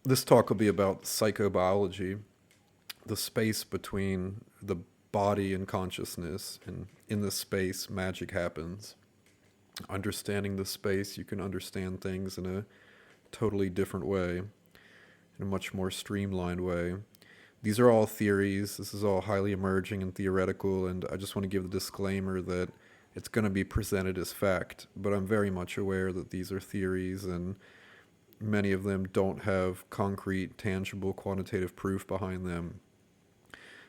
This talk will be about psychobiology, the space between the body and consciousness, and in this space, magic happens. Understanding this space, you can understand things in a totally different way, in a much more streamlined way. These are all theories. This is all highly emerging and theoretical, and I just want to give the disclaimer that it's going to be presented as fact, but I'm very much aware that these are theories and many of them don't have concrete, tangible, quantitative proof behind them.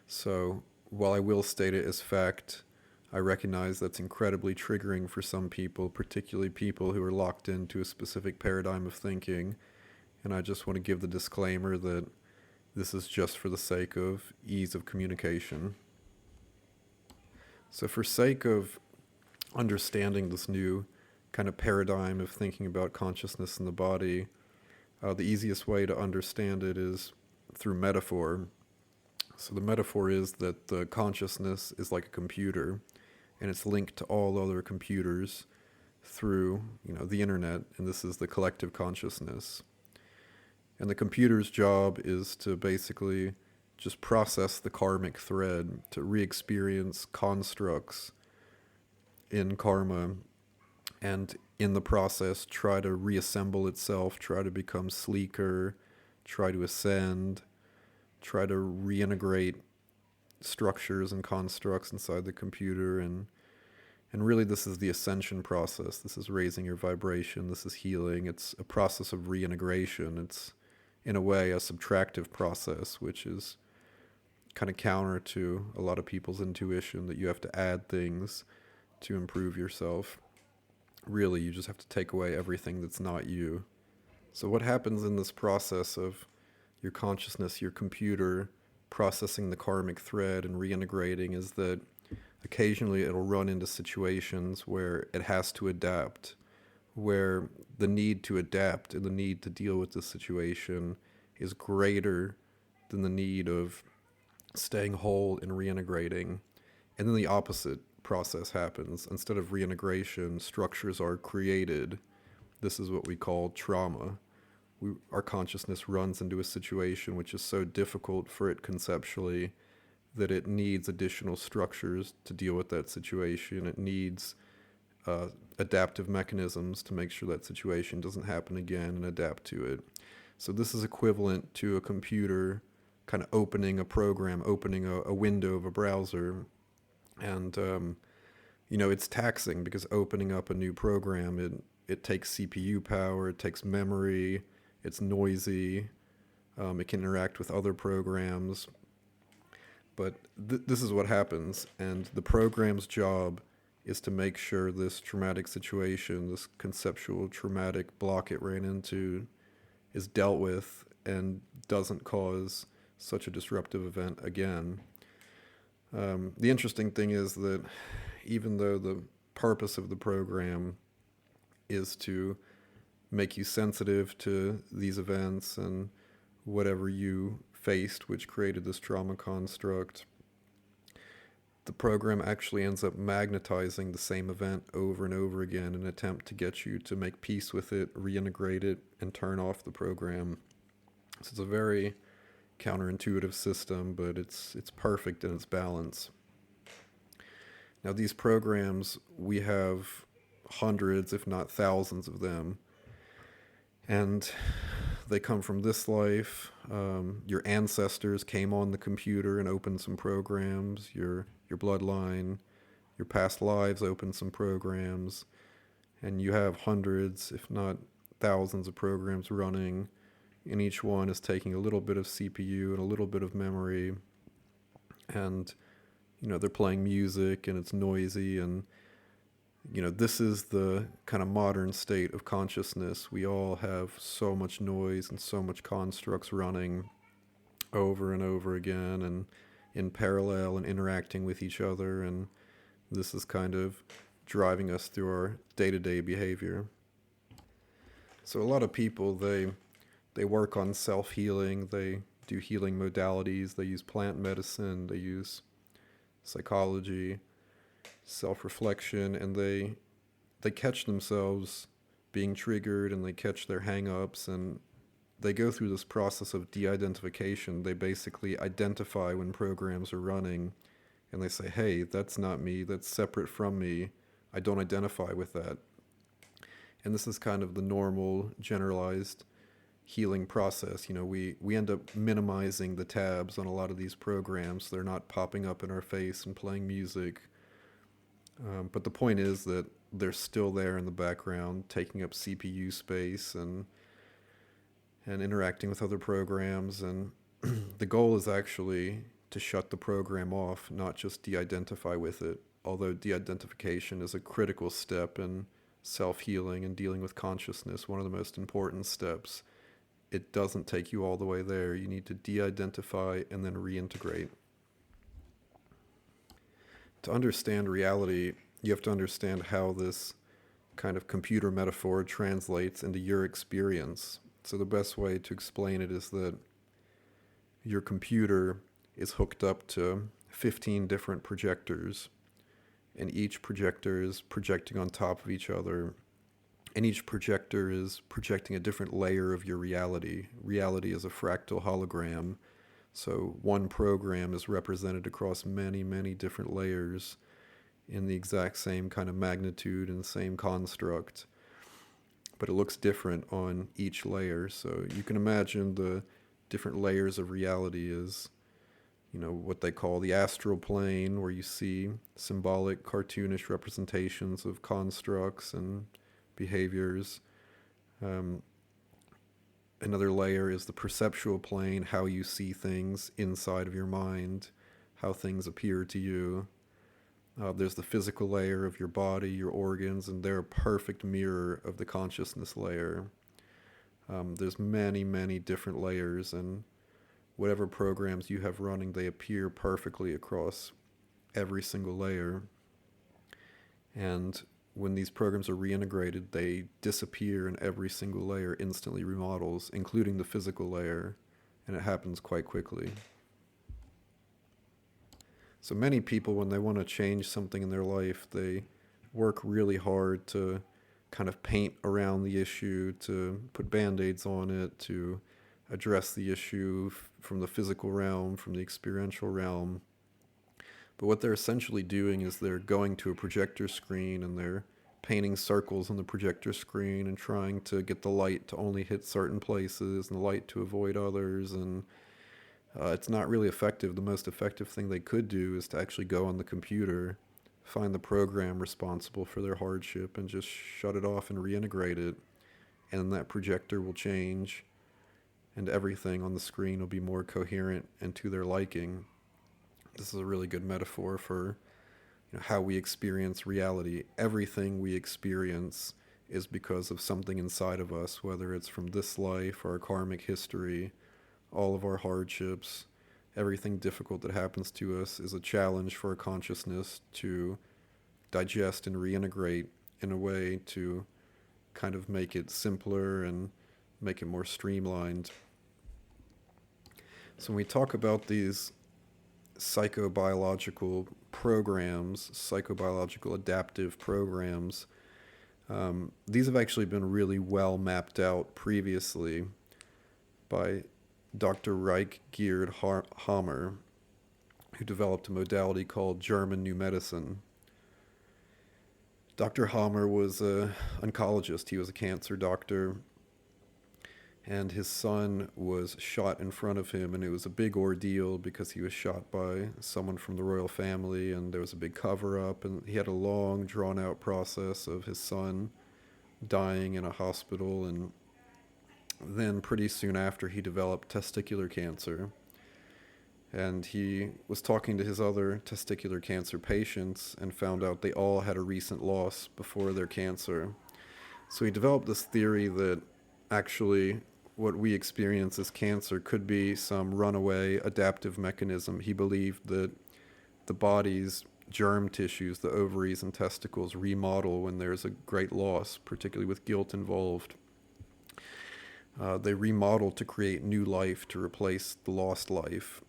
So, while I will state it as fact, I recognize that's incredibly triggering for some people, particularly people who are locked into a specific paradigm of thinking. And I just want to give the disclaimer that this is just for the sake of ease of communication. So, for sake of understanding this new kind of paradigm of thinking about consciousness in the body, the easiest way to understand it is through metaphor. So the metaphor is that the consciousness is like a computer, and it's linked to all other computers through, the internet, and this is the collective consciousness. And the computer's job is to basically just process the karmic thread, to re-experience constructs in karma, and in the process try to reassemble itself, try to become sleeker, try to ascend, try to reintegrate structures and constructs inside the computer. And really this is the ascension process. This is raising your vibration. This is healing. It's a process of reintegration. It's, in a way, a subtractive process, which is kind of counter to a lot of people's intuition that you have to add things to improve yourself. Really, you just have to take away everything that's not you. So what happens in this process of your consciousness, your computer, processing the karmic thread and reintegrating is that occasionally it'll run into situations where it has to adapt, where the need to adapt and the need to deal with the situation is greater than the need of staying whole and reintegrating. And then the opposite process happens. Instead of reintegration, structures are created. This is what we call trauma. Our consciousness runs into a situation which is so difficult for it conceptually that it needs additional structures to deal with that situation. It needs adaptive mechanisms to make sure that situation doesn't happen again and adapt to it. So this is equivalent to a computer kind of opening a program, opening a window of a browser. And, it's taxing because opening up a new program, it takes CPU power, it takes memory, it's noisy, it can interact with other programs. But this is what happens, and the program's job is to make sure this traumatic situation, this conceptual traumatic block it ran into, is dealt with and doesn't cause such a disruptive event again. The interesting thing is that even though the purpose of the program is to make you sensitive to these events and whatever you faced, which created this trauma construct, the program actually ends up magnetizing the same event over and over again in an attempt to get you to make peace with it, reintegrate it, and turn off the program. So it's a very counterintuitive system, but it's perfect in its balance. Now these programs, we have hundreds, if not thousands of them, and they come from this life. Your ancestors came on the computer and opened some programs. Your bloodline, your past lives opened some programs, and you have hundreds, if not thousands of programs running, and each one is taking a little bit of CPU and a little bit of memory, and they're playing music and it's noisy, and this is the kind of modern state of consciousness. We all have so much noise and so much constructs running over and over again and in parallel and interacting with each other, and this is kind of driving us through our day-to-day behavior. So a lot of people, they work on self-healing, they do healing modalities, they use plant medicine, they use psychology, self-reflection, and they catch themselves being triggered, and they catch their hang-ups, and they go through this process of de-identification. They basically identify when programs are running, and they say, hey, that's not me, that's separate from me, I don't identify with that. And this is kind of the normal, generalized healing process. We end up minimizing the tabs on a lot of these programs. They're not popping up in our face and playing music. But the point is that they're still there in the background, taking up CPU space and interacting with other programs. And the goal is actually to shut the program off, not just de-identify with it. Although de-identification is a critical step in self-healing and dealing with consciousness, one of the most important steps, it doesn't take you all the way there. You need to de-identify and then reintegrate. To understand reality, you have to understand how this kind of computer metaphor translates into your experience. So the best way to explain it is that your computer is hooked up to 15 different projectors, and each projector is projecting on top of each other, and each projector is projecting a different layer of your reality. Reality is a fractal hologram, so one program is represented across many, many different layers in the exact same kind of magnitude and same construct, but it looks different on each layer. So you can imagine the different layers of reality as what they call the astral plane, where you see symbolic, cartoonish representations of constructs and behaviors. Another layer is the perceptual plane, how you see things inside of your mind, how things appear to you. There's the physical layer of your body, your organs, and they're a perfect mirror of the consciousness layer. There's many, many different layers, and whatever programs you have running, they appear perfectly across every single layer. And when these programs are reintegrated, they disappear and every single layer instantly remodels, including the physical layer, and it happens quite quickly. So many people, when they want to change something in their life, they work really hard to kind of paint around the issue, to put band-aids on it, to address the issue from the physical realm, from the experiential realm. But what they're essentially doing is they're going to a projector screen and they're painting circles on the projector screen and trying to get the light to only hit certain places and the light to avoid others. And it's not really effective. The most effective thing they could do is to actually go on the computer, find the program responsible for their hardship, and just shut it off and reintegrate it. And that projector will change, and everything on the screen will be more coherent and to their liking. This is a really good metaphor for how we experience reality. Everything we experience is because of something inside of us, whether it's from this life or our karmic history, all of our hardships, everything difficult that happens to us is a challenge for our consciousness to digest and reintegrate in a way to kind of make it simpler and make it more streamlined. So when we talk about these psychobiological programs, psychobiological adaptive programs, these have actually been really well mapped out previously by Dr. Reich-Geerd Hammer, who developed a modality called German New Medicine. Dr. Hammer was an oncologist. He was a cancer doctor, and his son was shot in front of him, and it was a big ordeal because he was shot by someone from the royal family, and there was a big cover-up, and he had a long, drawn-out process of his son dying in a hospital, and then pretty soon after he developed testicular cancer. And he was talking to his other testicular cancer patients and found out they all had a recent loss before their cancer. So he developed this theory that actually what we experience as cancer could be some runaway adaptive mechanism. He believed that the body's germ tissues, the ovaries and testicles, remodel when there's a great loss, particularly with guilt involved. They remodel to create new life to replace the lost life.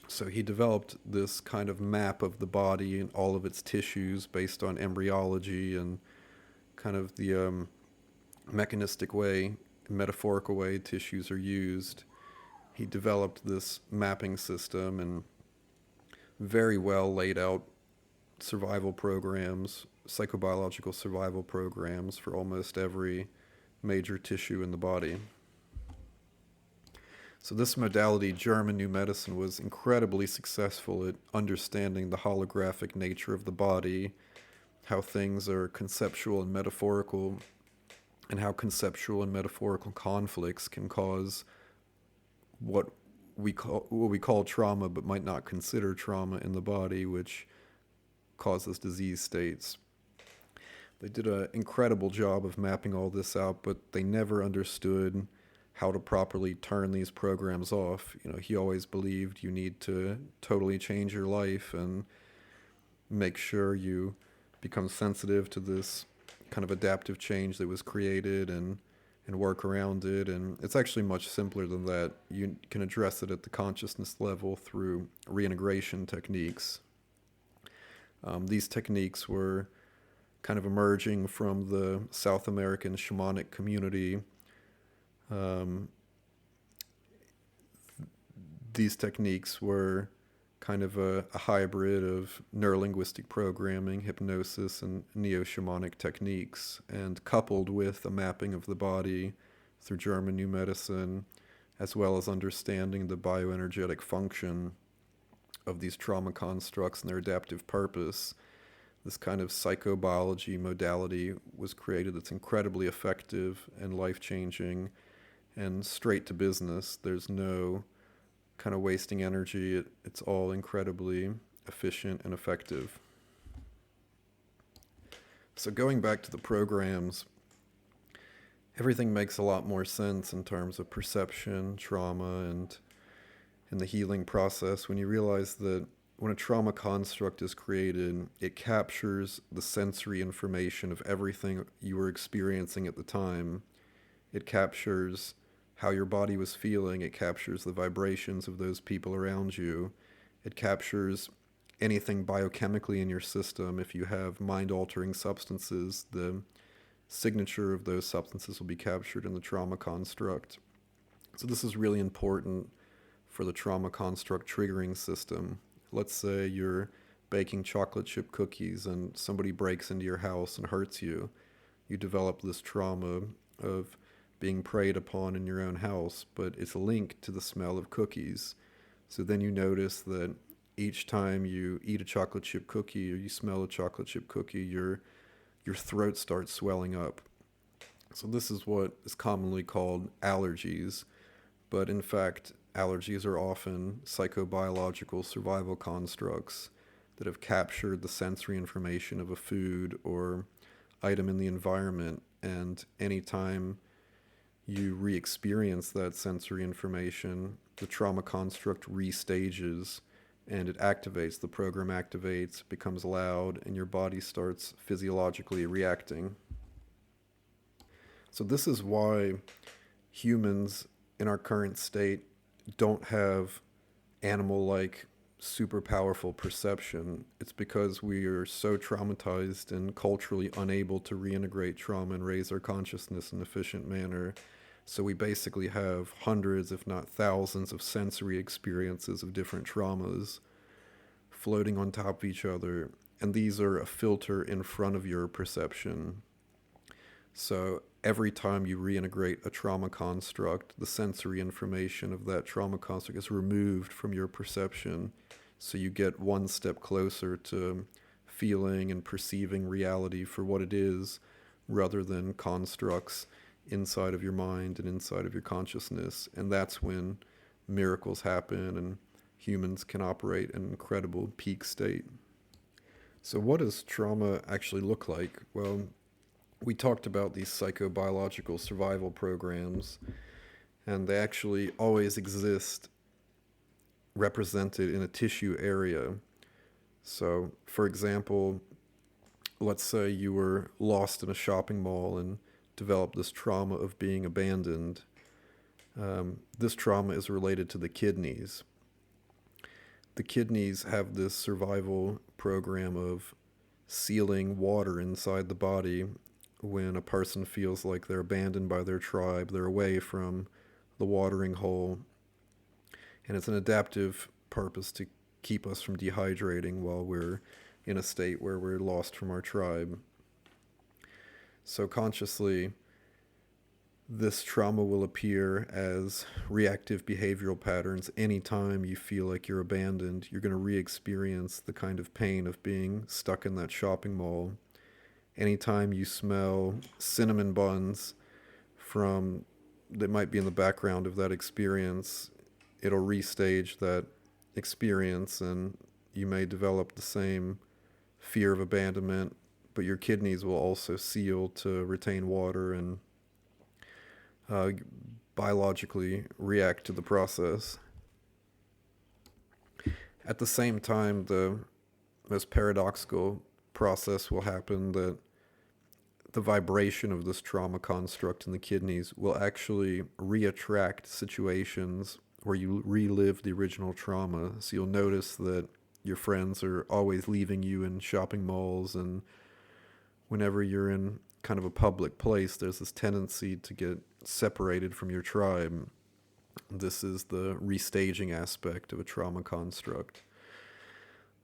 So he developed this kind of map of the body and all of its tissues based on embryology and kind of the mechanistic way metaphorical way tissues are used, he developed this mapping system and very well laid out survival programs, psychobiological survival programs for almost every major tissue in the body. So this modality, German New Medicine, was incredibly successful at understanding the holographic nature of the body, how things are conceptual and metaphorical, and how conceptual and metaphorical conflicts can cause what we call trauma but might not consider trauma in the body, which causes disease states. They did an incredible job of mapping all this out, but they never understood how to properly turn these programs off. He always believed you need to totally change your life and make sure you become sensitive to this kind of adaptive change that was created and work around it. And it's actually much simpler than that. You can address it at the consciousness level through reintegration techniques. These techniques were kind of emerging from the South American shamanic community. These techniques were kind of a hybrid of neurolinguistic programming, hypnosis, and neo-shamanic techniques, and coupled with a mapping of the body through German New Medicine, as well as understanding the bioenergetic function of these trauma constructs and their adaptive purpose, this kind of psychobiology modality was created that's incredibly effective and life-changing and straight to business. There's no kind of wasting energy. It's all incredibly efficient and effective. So going back to the programs, everything makes a lot more sense in terms of perception, trauma, and in the healing process when you realize that when a trauma construct is created, it captures the sensory information of everything you were experiencing at the time. It captures how your body was feeling. It captures the vibrations of those people around you. It captures anything biochemically in your system. If you have mind-altering substances, the signature of those substances will be captured in the trauma construct. So this is really important for the trauma construct triggering system. Let's say you're baking chocolate chip cookies and somebody breaks into your house and hurts you. You develop this trauma of being preyed upon in your own house, but it's linked to the smell of cookies. So then you notice that each time you eat a chocolate chip cookie or you smell a chocolate chip cookie, your throat starts swelling up. So this is what is commonly called allergies, but in fact, allergies are often psychobiological survival constructs that have captured the sensory information of a food or item in the environment, and anytime you re-experience that sensory information, the trauma construct restages and it activates, the program activates, becomes loud, and your body starts physiologically reacting. So this is why humans in our current state don't have animal-like super powerful perception. It's because we are so traumatized and culturally unable to reintegrate trauma and raise our consciousness in an efficient manner. So we basically have hundreds, if not thousands, of sensory experiences of different traumas floating on top of each other, and these are a filter in front of your perception. So every time you reintegrate a trauma construct, the sensory information of that trauma construct is removed from your perception, so you get one step closer to feeling and perceiving reality for what it is, rather than constructs inside of your mind and inside of your consciousness. And that's when miracles happen and humans can operate in an incredible peak state. So what does trauma actually look like? Well, we talked about these psychobiological survival programs, and they actually always exist represented in a tissue area. So, for example, let's say you were lost in a shopping mall and developed this trauma of being abandoned. This trauma is related to the kidneys. The kidneys have this survival program of sealing water inside the body when a person feels like they're abandoned by their tribe, they're away from the watering hole, and it's an adaptive purpose to keep us from dehydrating while we're in a state where we're lost from our tribe. So consciously, this trauma will appear as reactive behavioral patterns. Anytime you feel like you're abandoned, you're going to re-experience the kind of pain of being stuck in that shopping mall. Anytime you smell cinnamon buns from that might be in the background of that experience, it'll restage that experience, and you may develop the same fear of abandonment, but your kidneys will also seal to retain water and biologically react to the process. At the same time, the most paradoxical process will happen that the vibration of this trauma construct in the kidneys will actually reattract situations where you relive the original trauma. So you'll notice that your friends are always leaving you in shopping malls, and whenever you're in kind of a public place, there's this tendency to get separated from your tribe. This is the restaging aspect of a trauma construct.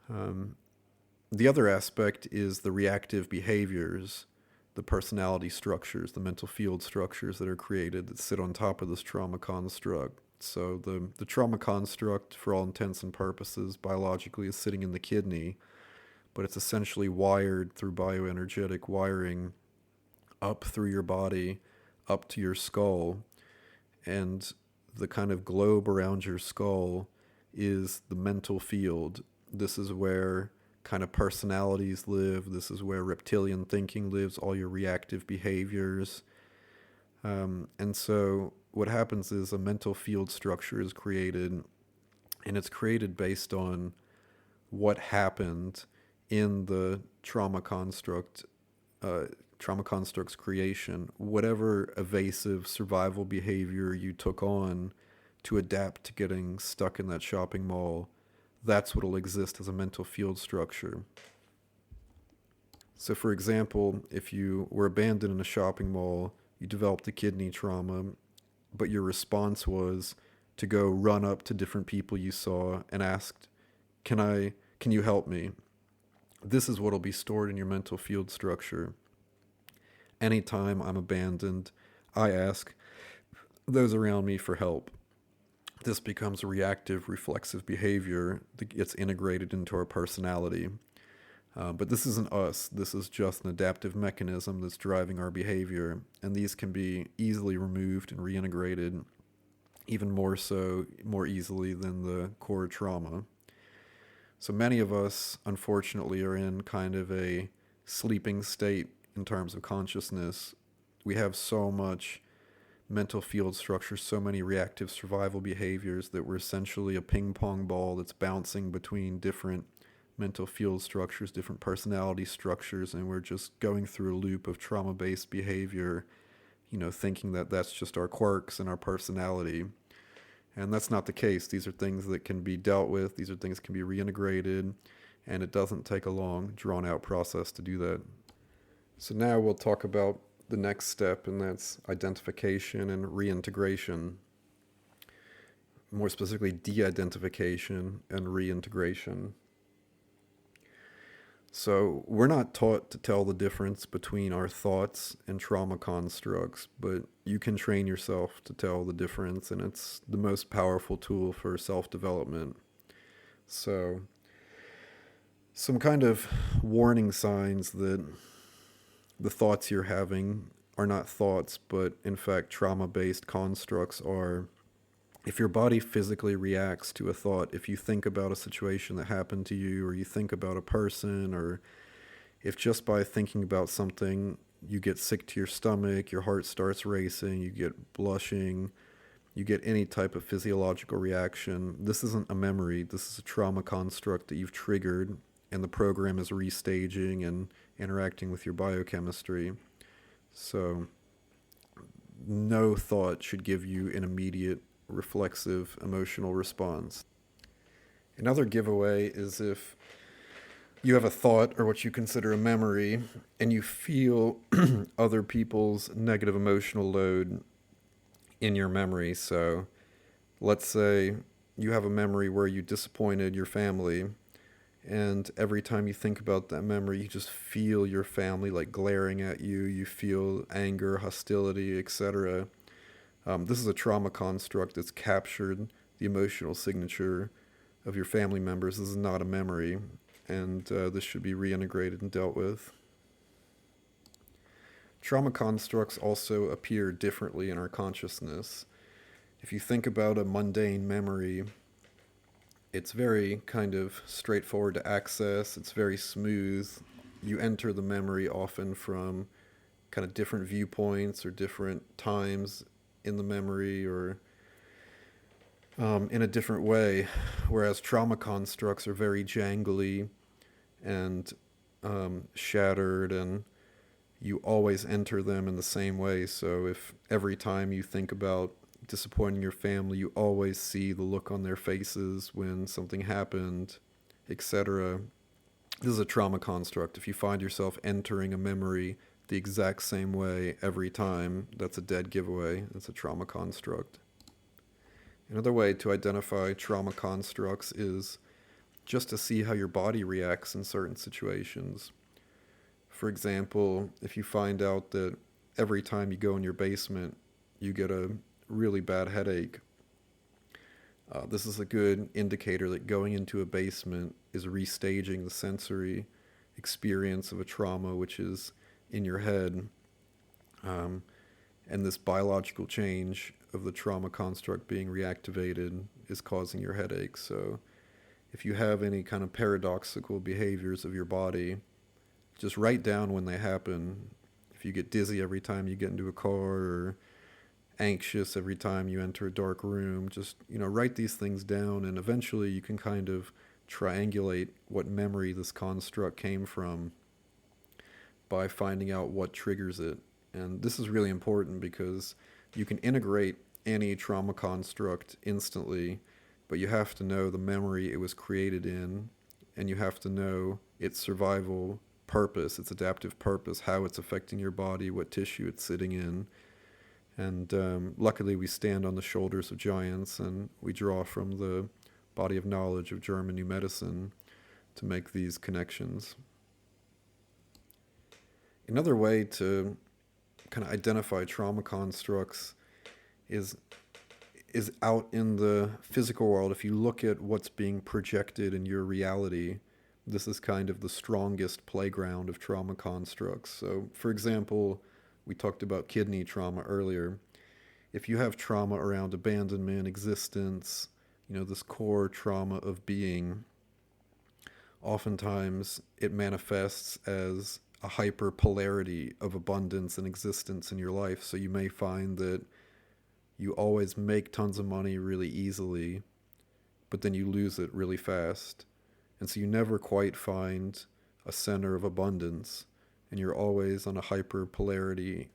The other aspect is the reactive behaviors, the personality structures, the mental field structures that are created that sit on top of this trauma construct. So the trauma construct, for all intents and purposes, biologically is sitting in the kidney, but it's essentially wired through bioenergetic wiring up through your body, up to your skull, and the kind of globe around your skull is the mental field. This is where kind of personalities live. This is where reptilian thinking lives, all your reactive behaviors. And so what happens is a mental field structure is created, and it's created based on what happened in the trauma construct's creation. Whatever evasive survival behavior you took on to adapt to getting stuck in that shopping mall, that's what will exist as a mental field structure. So for example, if you were abandoned in a shopping mall, you developed a kidney trauma, but your response was to go run up to different people you saw and asked, can you help me? This is what will be stored in your mental field structure. Anytime I'm abandoned, I ask those around me for help. This becomes a reactive, reflexive behavior that gets integrated into our personality. But this isn't us. This is just an adaptive mechanism that's driving our behavior, and these can be easily removed and reintegrated, even more easily than the core trauma. So many of us, unfortunately, are in kind of a sleeping state in terms of consciousness. We have so much mental field structure, so many reactive survival behaviors that we're essentially a ping pong ball that's bouncing between different mental field structures, different personality structures, and we're just going through a loop of trauma-based behavior, thinking that that's just our quirks and our personality. And that's not the case. These are things that can be dealt with. These are things that can be reintegrated, and it doesn't take a long, drawn-out process to do that. So now we'll talk about the next step, and that's identification and reintegration. More specifically, de-identification and reintegration. So we're not taught to tell the difference between our thoughts and trauma constructs, but you can train yourself to tell the difference, and it's the most powerful tool for self-development. So some kind of warning signs that the thoughts you're having are not thoughts, but in fact trauma-based constructs are: if your body physically reacts to a thought, if you think about a situation that happened to you, or you think about a person, or if just by thinking about something you get sick to your stomach, your heart starts racing, you get blushing, you get any type of physiological reaction, this isn't a memory. This is a trauma construct that you've triggered, and the program is restaging and interacting with your biochemistry. So no thought should give you an immediate reflexive emotional response. Another giveaway is if you have a thought or what you consider a memory, and you feel other people's negative emotional load in your memory. So let's say you have a memory where you disappointed your family, and every time you think about that memory, you just feel your family like glaring at you. You feel anger, hostility, etc. This is a trauma construct that's captured the emotional signature of your family members. This is not a memory, and this should be reintegrated and dealt with. Trauma constructs also appear differently in our consciousness. If you think about a mundane memory, it's very kind of straightforward to access. It's very smooth. You enter the memory often from kind of different viewpoints or different times in the memory, or in a different way, whereas trauma constructs are very jangly and shattered, and you always enter them in the same way. So if every time you think about disappointing your family, you always see the look on their faces when something happened, etc. This is a trauma construct. If you find yourself entering a memory the exact same way every time, that's a dead giveaway. It's a trauma construct. Another way to identify trauma constructs is just to see how your body reacts in certain situations. For example, if you find out that every time you go in your basement, you get a really bad headache, this is a good indicator that going into a basement is restaging the sensory experience of a trauma which is in your head. And this biological change of the trauma construct being reactivated is causing your headache. So if you have any kind of paradoxical behaviors of your body, just write down when they happen. If you get dizzy every time you get into a car, or anxious every time you enter a dark room, just, write these things down, and eventually you can kind of triangulate what memory this construct came from by finding out what triggers it. And this is really important because you can integrate any trauma construct instantly, but you have to know the memory it was created in, and you have to know its survival purpose, its adaptive purpose, how it's affecting your body, what tissue it's sitting in. And luckily we stand on the shoulders of giants, and we draw from the body of knowledge of German new medicine to make these connections. Another way to kind of identify trauma constructs is out in the physical world. If you look at what's being projected in your reality, this is kind of the strongest playground of trauma constructs. So, for example, we talked about kidney trauma earlier. If you have trauma around abandonment, existence, this core trauma of being, oftentimes it manifests as a hyperpolarity of abundance and existence in your life. So you may find that you always make tons of money really easily, but then you lose it really fast. And so you never quite find a center of abundance, and you're always on a hyperpolarity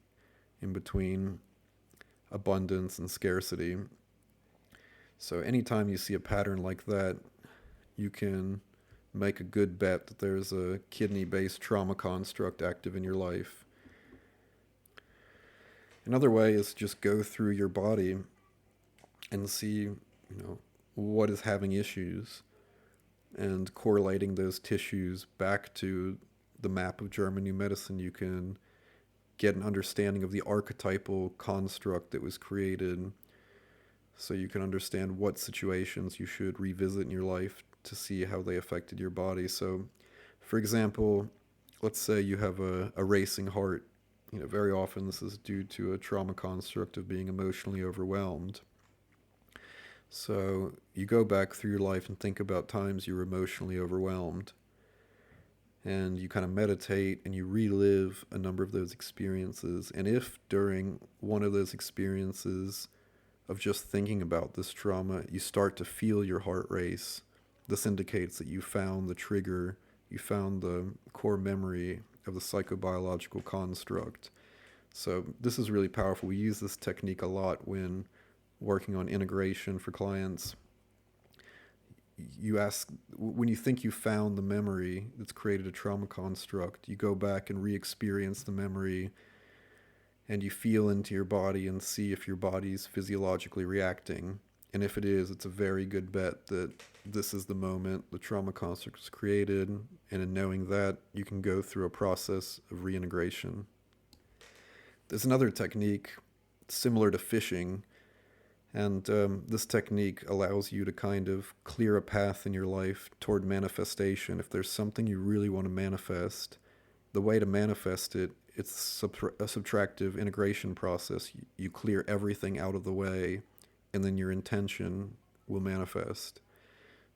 in between abundance and scarcity. So anytime you see a pattern like that, you can make a good bet that there's a kidney-based trauma construct active in your life. Another way is just go through your body and see, what is having issues, and correlating those tissues back to the map of German new medicine. You can get an understanding of the archetypal construct that was created, so you can understand what situations you should revisit in your life to see how they affected your body. So, for example, let's say you have a racing heart. Very often this is due to a trauma construct of being emotionally overwhelmed. So you go back through your life and think about times you were emotionally overwhelmed, and you kind of meditate and you relive a number of those experiences. And if during one of those experiences of just thinking about this trauma, you start to feel your heart race, this indicates that you found the trigger, you found the core memory of the psychobiological construct. So this is really powerful. We use this technique a lot when working on integration for clients. you ask, when you think you found the memory that's created a trauma construct, you go back and re-experience the memory, and you feel into your body and see if your body's physiologically reacting. And if it is, it's a very good bet that this is the moment the trauma construct was created. And in knowing that, you can go through a process of reintegration. There's another technique similar to fishing, and this technique allows you to kind of clear a path in your life toward manifestation. If there's something you really want to manifest, the way to manifest it, it's a subtractive integration process. You clear everything out of the way, and then your intention will manifest.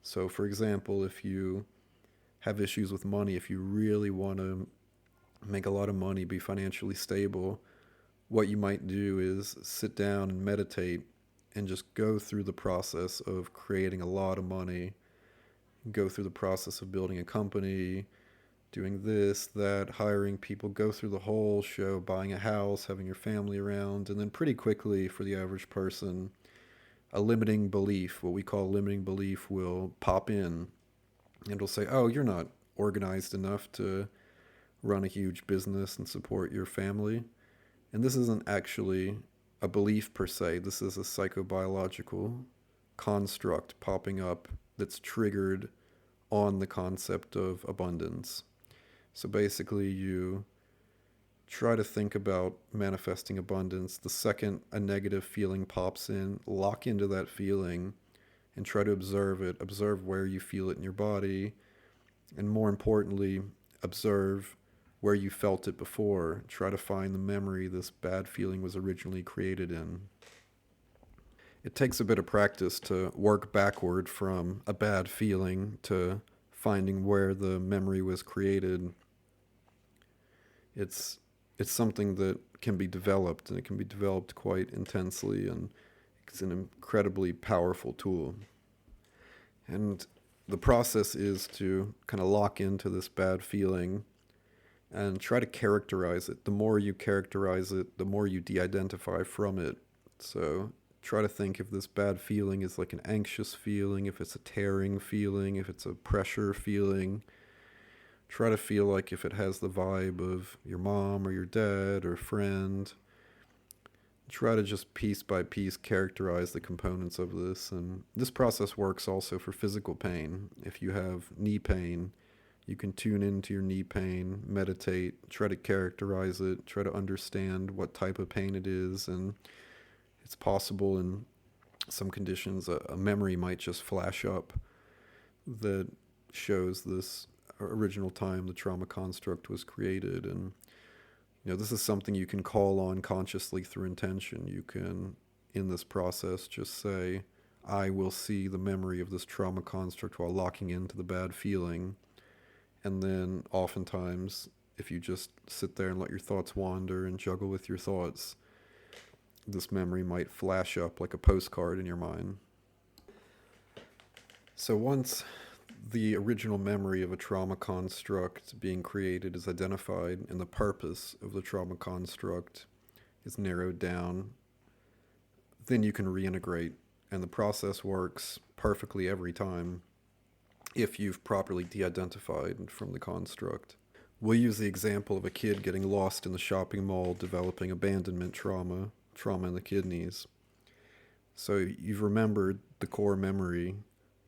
So, for example, if you have issues with money, if you really want to make a lot of money, be financially stable, what you might do is sit down and meditate and just go through the process of creating a lot of money, go through the process of building a company, doing this, that, hiring people, go through the whole show, buying a house, having your family around, and then pretty quickly, for the average person, a limiting belief, what we call a limiting belief, will pop in, and it'll say, oh, you're not organized enough to run a huge business and support your family. And this isn't actually a belief per se. This is a psychobiological construct popping up that's triggered on the concept of abundance. So basically, you try to think about manifesting abundance. The second a negative feeling pops in, lock into that feeling and try to observe it. Observe where you feel it in your body, and more importantly, observe where you felt it before. Try to find the memory this bad feeling was originally created in. It takes a bit of practice to work backward from a bad feeling to finding where the memory was created. It's something that can be developed, and it can be developed quite intensely, and it's an incredibly powerful tool. And the process is to kind of lock into this bad feeling and try to characterize it. The more you characterize it, the more you de-identify from it. So try to think if this bad feeling is like an anxious feeling, if it's a tearing feeling, if it's a pressure feeling. Try to feel like if it has the vibe of your mom or your dad or friend. Try to just piece by piece characterize the components of this. And this process works also for physical pain. If you have knee pain, you can tune into your knee pain, meditate, try to characterize it, try to understand what type of pain it is. And it's possible in some conditions a memory might just flash up that shows this original time the trauma construct was created. And this is something you can call on consciously through intention. You can, in this process, just say, I will see the memory of this trauma construct while locking into the bad feeling. And then oftentimes, if you just sit there and let your thoughts wander and juggle with your thoughts, this memory might flash up like a postcard in your mind. So once the original memory of a trauma construct being created is identified and the purpose of the trauma construct is narrowed down, then you can reintegrate. And the process works perfectly every time if you've properly de-identified from the construct. We'll use the example of a kid getting lost in the shopping mall, developing abandonment trauma in the kidneys. So you've remembered the core memory.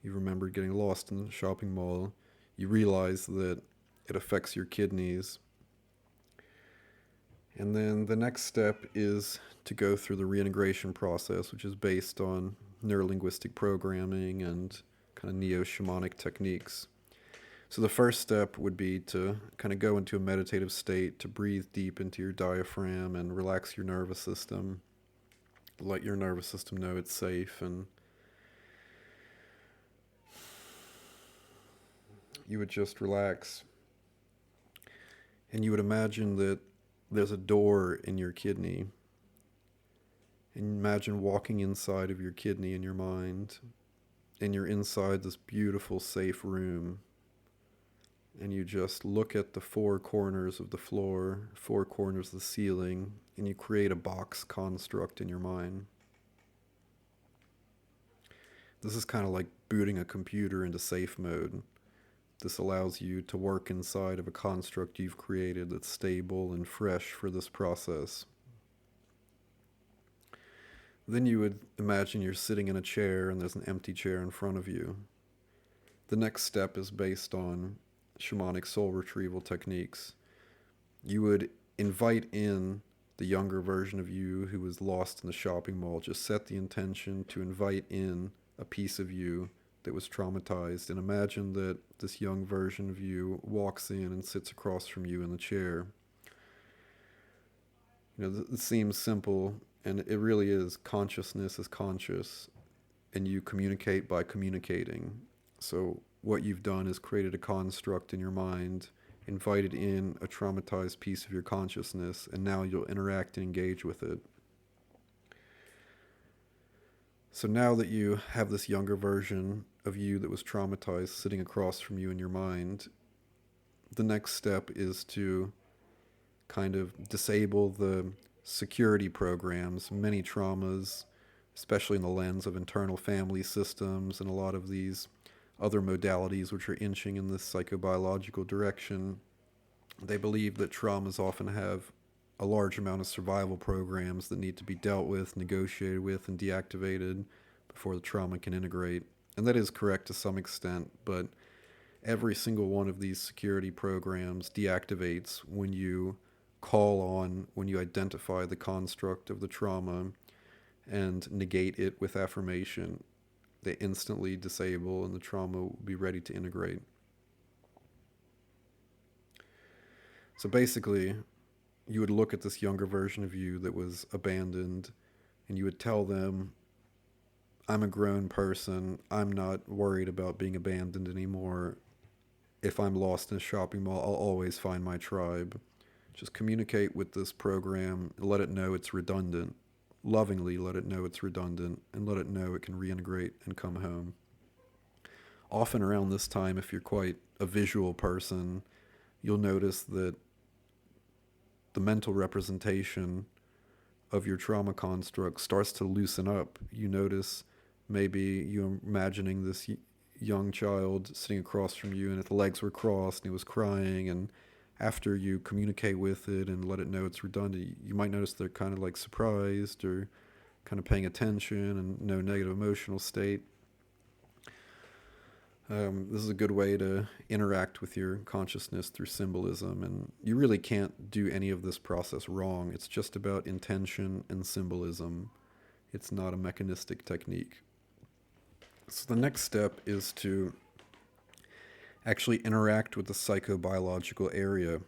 You remember getting lost in the shopping mall. You realize that it affects your kidneys. And then the next step is to go through the reintegration process, which is based on neurolinguistic programming and kind of neo-shamanic techniques. So the first step would be to kind of go into a meditative state, to breathe deep into your diaphragm and relax your nervous system. Let your nervous system know it's safe, and you would just relax. And you would imagine that there's a door in your kidney. And imagine walking inside of your kidney in your mind, and you're inside this beautiful, safe room. And you just look at the four corners of the floor, four corners of the ceiling, and you create a box construct in your mind. This is kind of like booting a computer into safe mode. This allows you to work inside of a construct you've created that's stable and fresh for this process. Then you would imagine you're sitting in a chair and there's an empty chair in front of you. The next step is based on shamanic soul retrieval techniques. You would invite in the younger version of you who was lost in the shopping mall. Just set the intention to invite in a piece of you that was traumatized, and imagine that this young version of you walks in and sits across from you in the chair. It seems simple, and it really is. Consciousness is conscious, and you communicate by communicating. So what you've done is created a construct in your mind, invited in a traumatized piece of your consciousness, and now you'll interact and engage with it. So now that you have this younger version of you that was traumatized sitting across from you in your mind, the next step is to kind of disable the security programs. Many traumas, especially in the lens of internal family systems and a lot of these other modalities which are inching in this psychobiological direction, they believe that traumas often have a large amount of survival programs that need to be dealt with, negotiated with, and deactivated before the trauma can integrate. And that is correct to some extent, but every single one of these security programs deactivates when you when you identify the construct of the trauma and negate it with affirmation. They instantly disable and the trauma will be ready to integrate. So basically, you would look at this younger version of you that was abandoned, and you would tell them, I'm a grown person. I'm not worried about being abandoned anymore. If I'm lost in a shopping mall, I'll always find my tribe. Just communicate with this program, let it know it's redundant. Lovingly let it know it's redundant, and let it know it can reintegrate and come home. Often around this time, if you're quite a visual person, you'll notice that the mental representation of your trauma construct starts to loosen up. You notice maybe you're imagining this young child sitting across from you, and his legs were crossed and he was crying, and after you communicate with it and let it know it's redundant, you might notice they're kind of like surprised or kind of paying attention and no negative emotional state. This is a good way to interact with your consciousness through symbolism, and you really can't do any of this process wrong. It's just about intention and symbolism. It's not a mechanistic technique. So the next step is to actually interact with the psychobiological area.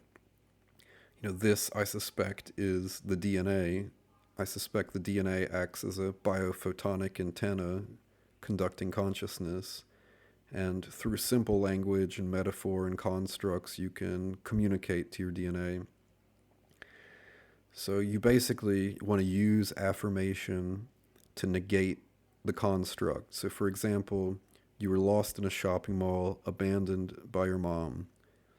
This, I suspect, is the DNA. I suspect the DNA acts as a biophotonic antenna conducting consciousness. And through simple language and metaphor and constructs, you can communicate to your DNA. So you basically want to use affirmation to negate the construct. So for example, you were lost in a shopping mall, abandoned by your mom.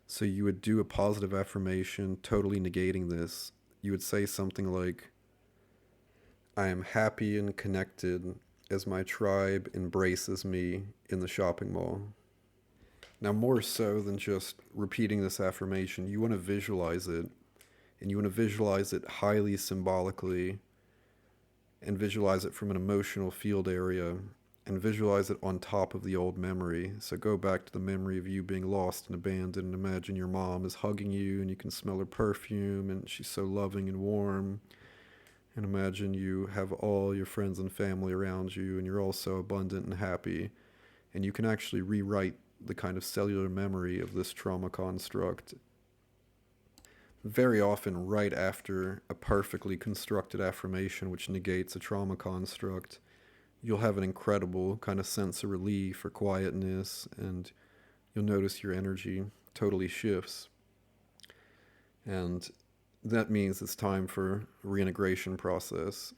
So you would do a positive affirmation, totally negating this. You would say something like, I am happy and connected as my tribe embraces me in the shopping mall. Now, more so than just repeating this affirmation, you want to visualize it, and you want to visualize it highly symbolically, and visualize it from an emotional field area, and visualize it on top of the old memory. So go back to the memory of you being lost and abandoned, and imagine your mom is hugging you, and you can smell her perfume, and she's so loving and warm. And imagine you have all your friends and family around you, and you're all so abundant and happy. And you can actually rewrite the kind of cellular memory of this trauma construct. Very often, right after a perfectly constructed affirmation which negates a trauma construct, you'll have an incredible kind of sense of relief or quietness, and you'll notice your energy totally shifts. And that means it's time for a reintegration process.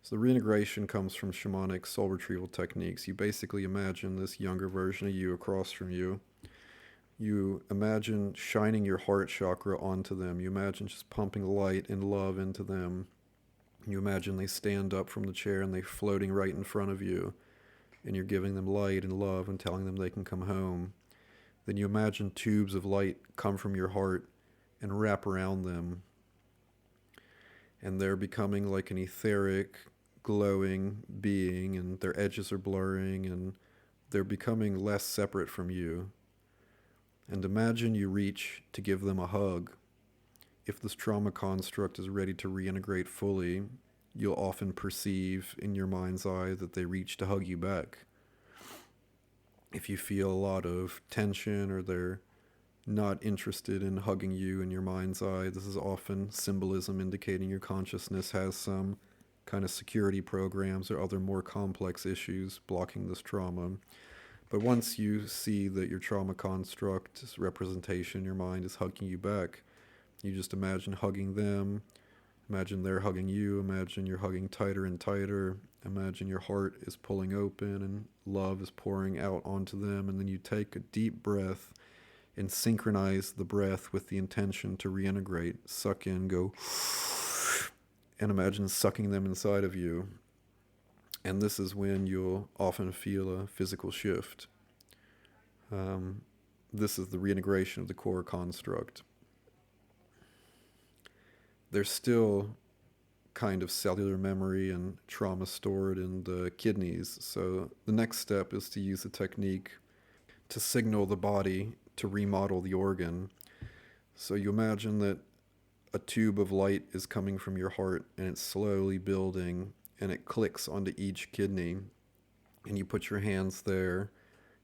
So the reintegration comes from shamanic soul retrieval techniques. You basically imagine this younger version of you across from you. You imagine shining your heart chakra onto them. You imagine just pumping light and love into them. You imagine they stand up from the chair and they're floating right in front of you. and you're giving them light and love and telling them they can come home, then you imagine tubes of light come from your heart and wrap around them, and they're becoming like an etheric, glowing being, and their edges are blurring, and they're becoming less separate from you. And imagine you reach to give them a hug. If this trauma construct is ready to reintegrate fully, you'll often perceive in your mind's eye that they reach to hug you back. If you feel a lot of tension or they're not interested in hugging you in your mind's eye, this is often symbolism indicating your consciousness has some kind of security programs or other more complex issues blocking this trauma. But once you see that your trauma construct representation in your mind is hugging you back, you just imagine hugging them, imagine they're hugging you, imagine you're hugging tighter and tighter, imagine your heart is pulling open and love is pouring out onto them, and then you take a deep breath and synchronize the breath with the intention to reintegrate. Suck in, go, and imagine sucking them inside of you. And this is when you'll often feel a physical shift. This is the reintegration of the core construct. There's still kind of cellular memory and trauma stored in the kidneys. So the next step is to use a technique to signal the body to remodel the organ. So you imagine that a tube of light is coming from your heart and it's slowly building and it clicks onto each kidney, and you put your hands there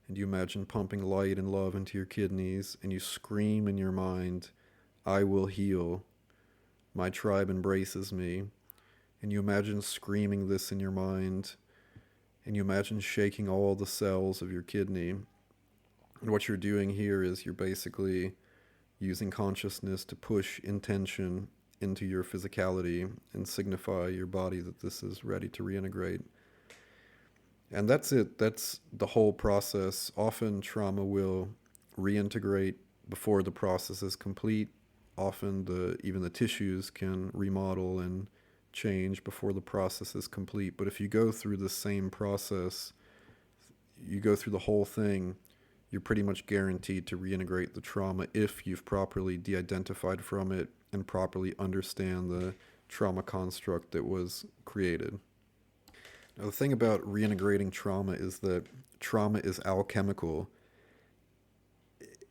and you imagine pumping light and love into your kidneys, and you scream in your mind, "I will heal. My tribe embraces me." And you imagine screaming this in your mind, and you imagine shaking all the cells of your kidney. And what you're doing here is you're basically using consciousness to push intention into your physicality and signify your body that this is ready to reintegrate. And that's it. That's the whole process. Often trauma will reintegrate before the process is complete. Often even the tissues can remodel and change before the process is complete. But if you go through the same process, you go through the whole thing, you're pretty much guaranteed to reintegrate the trauma if you've properly de-identified from it and properly understand the trauma construct that was created. Now, the thing about reintegrating trauma is that trauma is alchemical.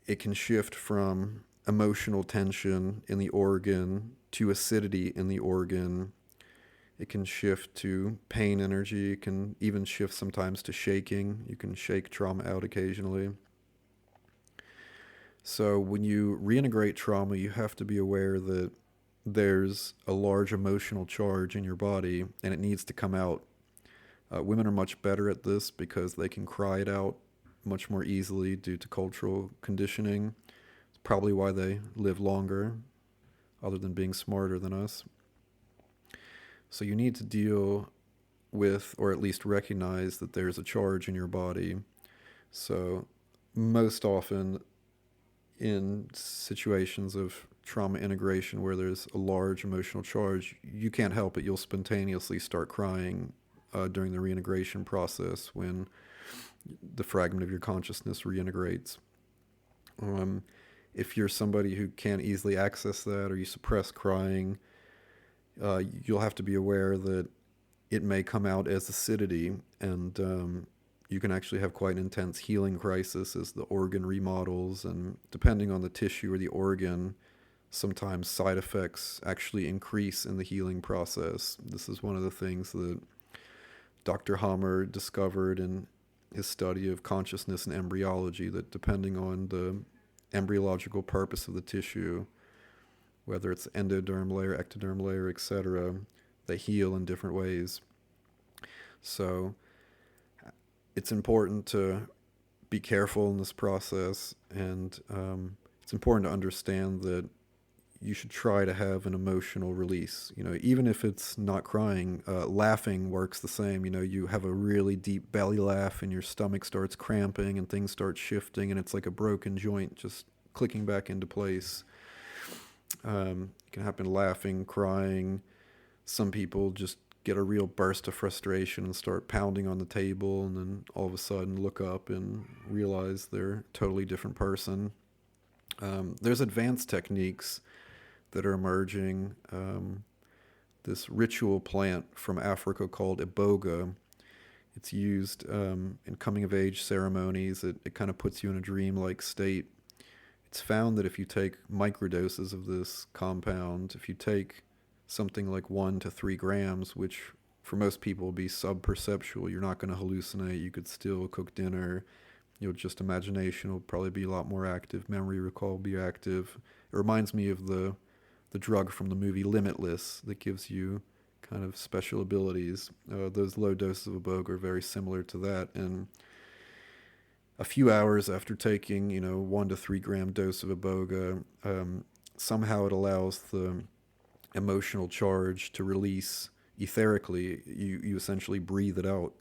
It can shift from emotional tension in the organ to acidity in the organ. It can shift to pain energy. It can even shift sometimes to shaking. You can shake trauma out occasionally. So when you reintegrate trauma, you have to be aware that there's a large emotional charge in your body and it needs to come out. Women are much better at this because they can cry it out much more easily due to cultural conditioning. It's probably why they live longer, other than being smarter than us. So you need to deal with, or at least recognize, that there's a charge in your body. So most often in situations of trauma integration where there's a large emotional charge, you can't help it. You'll spontaneously start crying during the reintegration process when the fragment of your consciousness reintegrates. If you're somebody who can't easily access that, or you suppress crying, you'll have to be aware that it may come out as acidity, and you can actually have quite an intense healing crisis as the organ remodels, and depending on the tissue or the organ, sometimes side effects actually increase in the healing process. This is one of the things that Dr. Hammer discovered in his study of consciousness and embryology, that depending on the embryological purpose of the tissue, whether it's endoderm layer, ectoderm layer, etc., they heal in different ways. So it's important to be careful in this process, and it's important to understand that you should try to have an emotional release. Even if it's not crying, laughing works the same. You have a really deep belly laugh and your stomach starts cramping and things start shifting, and it's like a broken joint just clicking back into place. It can happen laughing, crying. Some people just get a real burst of frustration and start pounding on the table, and then all of a sudden look up and realize they're a totally different person. There's advanced techniques that are emerging. This ritual plant from Africa called iboga. It's used in coming of age ceremonies. It kind of puts you in a dream-like state. It's found that if you take microdoses of this compound, if you take something like 1 to 3 grams, which for most people will be subperceptual, you're not going to hallucinate. You could still cook dinner. Just imagination will probably be a lot more active. Memory recall will be active. It reminds me of the drug from the movie Limitless that gives you kind of special abilities. Those low doses of iboga are very similar to that. And a few hours after taking, 1 to 3 gram dose of iboga, somehow it allows the emotional charge to release etherically. You essentially breathe it out.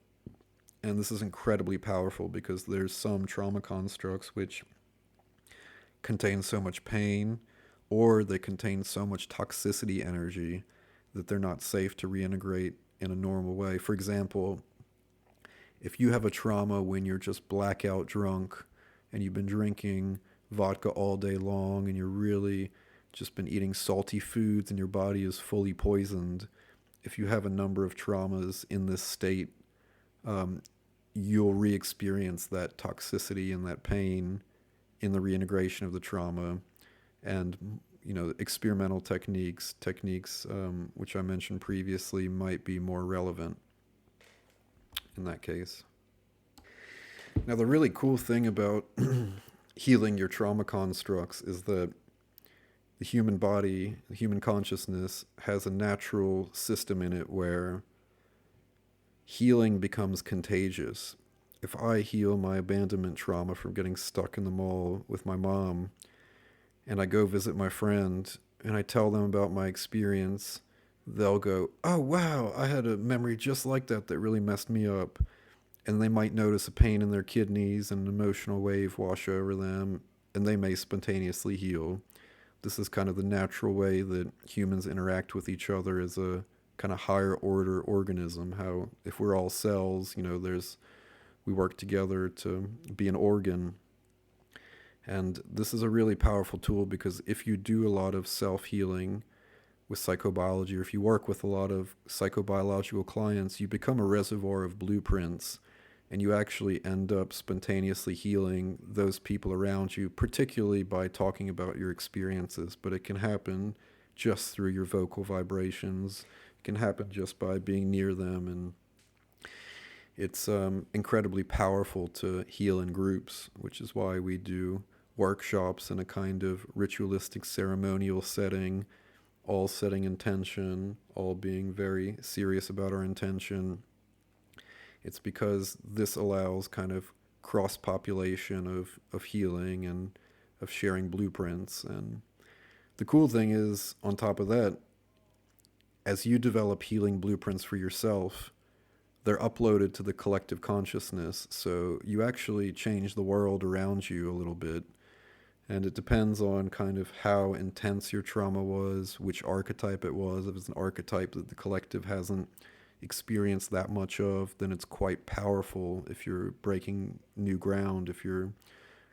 And this is incredibly powerful because there's some trauma constructs which contain so much pain, or they contain so much toxicity energy that they're not safe to reintegrate in a normal way. For example, if you have a trauma when you're just blackout drunk and you've been drinking vodka all day long and you're really just been eating salty foods and your body is fully poisoned, if you have a number of traumas in this state, you'll re-experience that toxicity and that pain in the reintegration of the trauma. And experimental techniques which I mentioned previously might be more relevant in that case. Now, the really cool thing about healing your trauma constructs is that the human body, the human consciousness, has a natural system in it where healing becomes contagious. If I heal my abandonment trauma from getting stuck in the mall with my mom, and I go visit my friend and I tell them about my experience, they'll go, "Oh, wow, I had a memory just like that really messed me up." And they might notice a pain in their kidneys and an emotional wave wash over them, and they may spontaneously heal. This is kind of the natural way that humans interact with each other as a kind of higher order organism. How if we're all cells, we work together to be an organ. And this is a really powerful tool because if you do a lot of self-healing with psychobiology, or if you work with a lot of psychobiological clients, you become a reservoir of blueprints, and you actually end up spontaneously healing those people around you, particularly by talking about your experiences. But it can happen just through your vocal vibrations. It can happen just by being near them, and it's incredibly powerful to heal in groups, which is why we do workshops in a kind of ritualistic ceremonial setting, all setting intention, all being very serious about our intention. It's because this allows kind of cross-population of healing and of sharing blueprints. And the cool thing is, on top of that, as you develop healing blueprints for yourself, they're uploaded to the collective consciousness. So you actually change the world around you a little bit. And it depends on kind of how intense your trauma was, which archetype it was. If it's an archetype that the collective hasn't experienced that much of, then it's quite powerful. If you're breaking new ground, if you're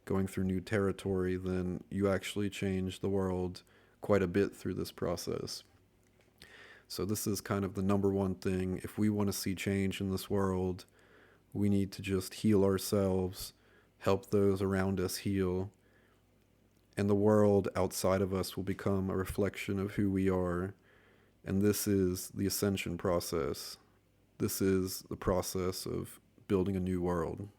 going through new territory, then you actually change the world quite a bit through this process. So this is kind of the number one thing. If we want to see change in this world, we need to just heal ourselves, help those around us heal, and the world outside of us will become a reflection of who we are. And this is the ascension process. This is the process of building a new world.